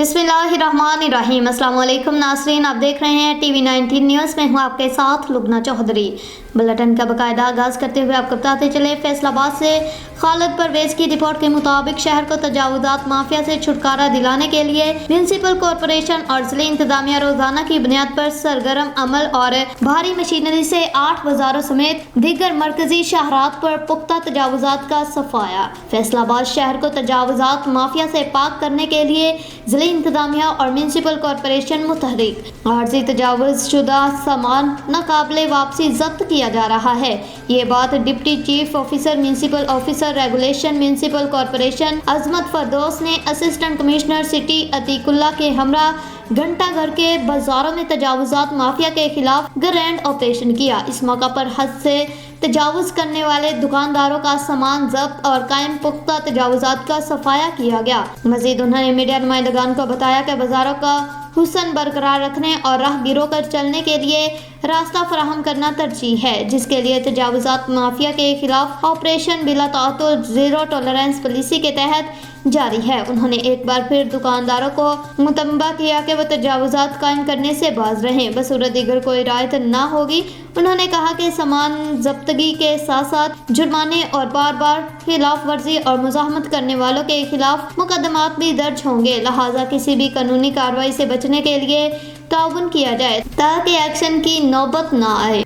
बिस्मिल्लाहिर्रहमानिर्रहीम। अस्सलाम वालेकुम नाज़रीन, आप देख रहे हैं टीवी 19 न्यूज़ में हूँ आपके साथ लुबना चौधरी। बुलेटिन का बाकायदा आगाज़ करते हुए आपको बताते चले, फैसलाबाद से खालिद परवेज़ की रिपोर्ट के मुताबिक शहर को तजावुज़ात माफिया से छुटकारा दिलाने के लिए म्यूनसिपल कॉरपोरेशन और ज़िला इंतजामिया रोजाना की बुनियाद पर सरगर्म अमल और भारी मशीनरी से 8 बाजारों समेत दीगर मरकजी शहरात पर पुख्ता तजावुज़ात का सफाया। फैसलाबाद शहर को तजावुज़ात माफिया से पाक करने के लिए ज़िला इंतजामिया और म्यूनसिपल कॉरपोरेशन मुतहरिक। आर्जी तजावुज़ शुदा सामान नाकाबिले वापसी जब्त किया जा रहा है। ये बात deputy chief officer municipal officer regulation municipal corporation Azmat Firdaus ने असिस्टेंट कमिश्नर सिटी अतीकुल्ला के हमरा घंटा घर के बाजारों में तजावुज़ात माफिया के खिलाफ ग्रैंड ऑपरेशन किया। इस मौका पर हद से तजावुज़ करने वाले दुकानदारों का सामान जब्त और कायम पुख्ता तजावुज़ात का सफाया किया गया। मजीद उन्होंने मीडिया नुमाइंदगान को बताया कि बाजारों का हुस्न बरकरार रखने और राहगीरों कर चलने के लिए रास्ता फराहम करना तरजीह है, जिसके लिए तजावुज़ात माफिया के खिलाफ ऑपरेशन बिला तातुल जीरो टॉलरेंस पॉलिसी के तहत जारी है। उन्होंने एक बार फिर दुकानदारों को मुतंबा किया कि वह तजावुज़ात कायम करने से बाज रहें, बसूरत दीगर कोई रियायत ना होगी। उन्होंने कहा कि सामान जब्तगी के साथ साथ जुर्माने और बार बार खिलाफ वर्जी और मुज़ाहमत करने वालों के खिलाफ मुकदमात भी दर्ज होंगे, लिहाजा किसी भी कानूनी कार्रवाई से बचने के लिए ताउन किया जाए ताकि एक्शन की नौबत ना आए।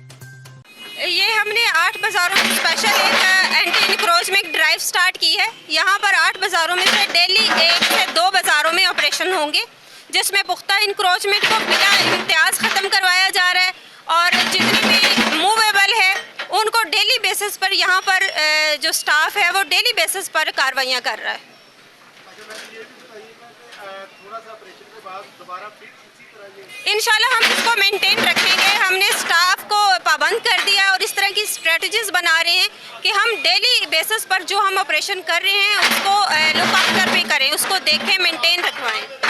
ये हमने 8 बाज़ारों में स्पेशल एक एंटी इंक्रोचमेंट ड्राइव स्टार्ट की है। यहाँ पर 8 बाज़ारों में से डेली 1 से 2 बाज़ारों में ऑपरेशन होंगे, जिसमें पुख्ता इंक्रोचमेंट को बिना इम्तियाज़ ख़त्म करवाया जा रहा है और जितनी भी मूवेबल है उनको डेली बेसिस पर यहाँ पर जो स्टाफ है वो डेली बेसिस पर कार्रवाइयाँ कर रहा है। इंशाल्लाह हम इसको मेंटेन रखेंगे। हमने स्टाफ को पाबंद कर दिया और इस तरह की स्ट्रेटजीज बना रहे हैं कि हम डेली बेसिस पर जो हम ऑपरेशन कर रहे हैं उसको लुक आफ्टर पे करें, उसको देखें, मेंटेन रखवाएं।